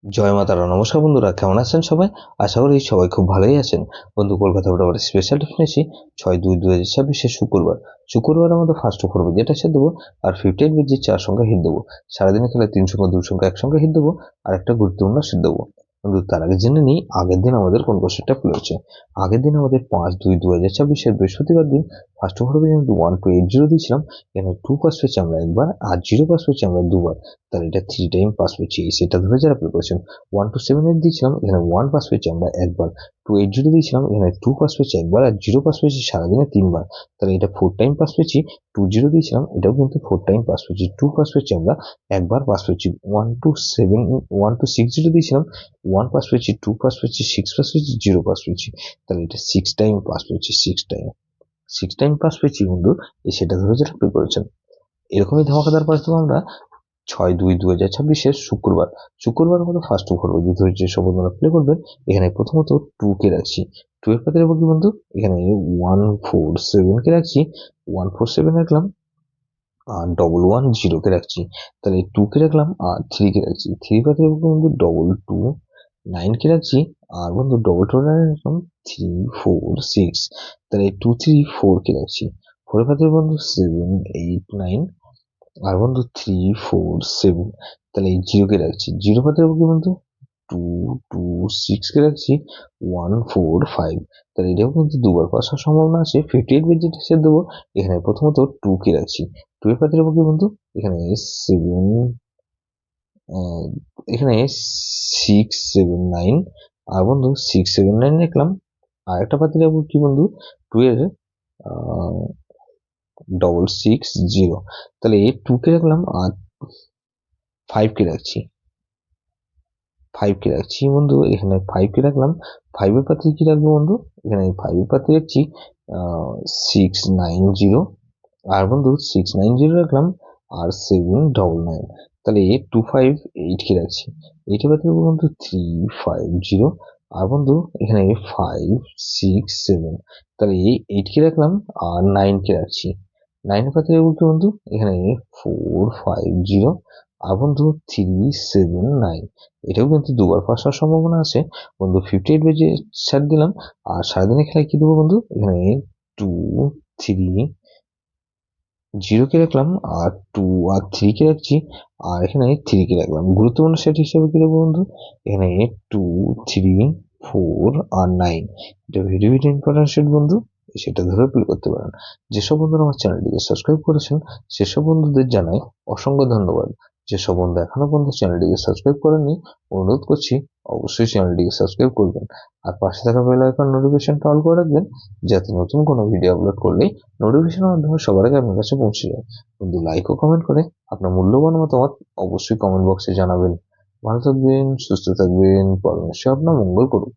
জয় মাতারা। নমস্কার বন্ধুরা, কেমন আছেন সবাই? আশা করি সবাই খুব ভালোই আছেন। বন্ধু, কলকাতা বরাবর স্পেশাল ডেস্টিনেশন 6/2/2026 শুক্রবার আমাদের ফার্স্ট করবো যেটা সে দেবো, আর 58 বিজি 4 সংখ্যা হিট দেবো। সারাদিনে খেলে 3 সংখ্যা 2 সংখ্যা 1 সংখ্যা হিট দেবো, আর একটা গুরুত্বপূর্ণ সিট দেবো। বন্ধু, তার আগে জেনে নিই আগের দিন আমাদের কোন কোশ্চেনটা খুলেছে। আগের দিন আমাদের 5/2/2026 বৃহস্পতিবার দিন ফার্স্ট করবো যেহেতু 1280 দিয়েছিলাম, এখানে 2 পাস পেয়েছি আমরা একবার, আর 0 পাস পেয়েছি আমরা দুবার। তাহলে এটা 3 টাইম পাস পেয়েছি, সেটা ধরে যারা প্লে করেছেন। 1 to 7 দিয়েছিলাম, এখানে 1 পাস পেয়েছি আমরা একবার। 280 দিয়েছিলাম, এখানে 2 পাস পেয়েছি একবার, আর 0 পাস পেয়েছি সারাদিনে 3 বার। তাহলে এটা 4 টাইম পাস পেয়েছি। 20 দিয়েছিলাম, এটাও কিন্তু 4 টাইম পাস পেয়েছি। 2 পাস পেয়েছি আমরা একবার পাস পেয়েছি। 1 to 6 দিয়েছিলাম, 1 পাস পেয়েছি, 2 পাস পেয়েছি, 6 পাস পেয়েছি, 0 পাস পেয়েছি। তাহলে এটা 6 টাইম পাস পেয়েছি। 6 টাইম পাস পেয়েছি বন্ধু, সেটা ধরে যারা প্লে করেছেন। এরকমই ধামাকাদার পাস দেবো আমরা 6/2/2026 শুক্রবার মতো ফার্স্ট করবো। যে সব বন্ধুরা প্লে করবেন, এখানে প্রথমত 2 কে রাখছি। 2 এর পাতে রাখবো কি বন্ধু, এখানে 147 কে রাখছি, 147 রাখলাম, আর 110 কে রাখছি। তাহলে 2 কে রাখলাম আর 3 কে রাখছি। 3 পাতে রাখবো বন্ধু 229 কে রাখছি, আর বন্ধু 229 রাখলাম 346। তাহলে 234 কে রাখছি। 4 এর পাতে বন্ধু 789, আর বন্ধু 347। তাহলে এই 0 কে রাখছি। 0 পাতে রাখবো কি বন্ধু 226 কে রাখছি, 145। তাহলে এটাও কিন্তু দুবার পাস হওয়ার সম্ভাবনা আছে। 58 বিট যেটা সে দেবো, এখানে প্রথমত 2 কে রাখছি। 2 এর পাতে রাখবো কি বন্ধু, এখানে 7, এখানে 679, আর বন্ধু 679 রাখলাম। আর একটা পাতে রাখবো কি বন্ধু 2 এর 660। তাহলে 2 কে রাখলাম আর 5 কে রাখছি। 5 কে রাখছি বন্ধু, এখানে 5 কে রাখলাম। 5 এর পাত্রে কি রাখবো বন্ধু, এখানে 5 এর পাত্রে রাখছি 690, আর বন্ধু 690 রাখলাম, আর 799। তাহলে 258 কে রাখছি। 8 এর পাত্রে বন্ধু 350, আর বন্ধু এখানে 567। তাহলে 8 কে রাখলাম আর 9 কে রাখছি। 9 এর পাত্রে রাখবো কি বন্ধু, এখানে 450, আর বন্ধু 379। এটাও কিন্তু দুবার পাস হওয়ার সম্ভাবনা আছে। বন্ধু 58 বেজে ছাড় দিলাম, আর সারাদিনে খেলায় কি দেবো বন্ধু, এখানে 230 কে রাখলাম, আর 2 আর 3 কে রাখছি, আর এখানে 3 কে রাখলাম। গুরুত্বপূর্ণ সেট হিসেবে কি রাখবো বন্ধু, এখানে 2, 3, 4 আর 9। এটা ভেরি ভেরি ইম্পর্টেন্ট সেট বন্ধু, সেটা ধরে প্লে করতে পারেন। যেসব বন্ধুরা আমার চ্যানেলটিকে সাবস্ক্রাইব করেছেন, সেসব বন্ধুদের জানাই অসংখ্য ধন্যবাদ। যেসব বন্ধু এখনো পর্যন্ত চ্যানেলটিকে সাবস্ক্রাইব করেননি, অনুরোধ করছি অবশ্যই চ্যানেলটিকে সাবস্ক্রাইব করবেন, আর পাশে থাকা বেল আইকন নোটিফিকেশনটা অল করে রাখবেন, যাতে নতুন কোনো ভিডিও আপলোড করলেই নোটিফিকেশনের মাধ্যমে সবার আগে আপনার কাছে পৌঁছে যায়। বন্ধু, লাইক ও কমেন্ট করে আপনার মূল্যবান মতামত অবশ্যই কমেন্ট বক্সে জানাবেন। ভালো থাকবেন, সুস্থ থাকবেন, পরমেশ্বর আপনার মঙ্গল করুন।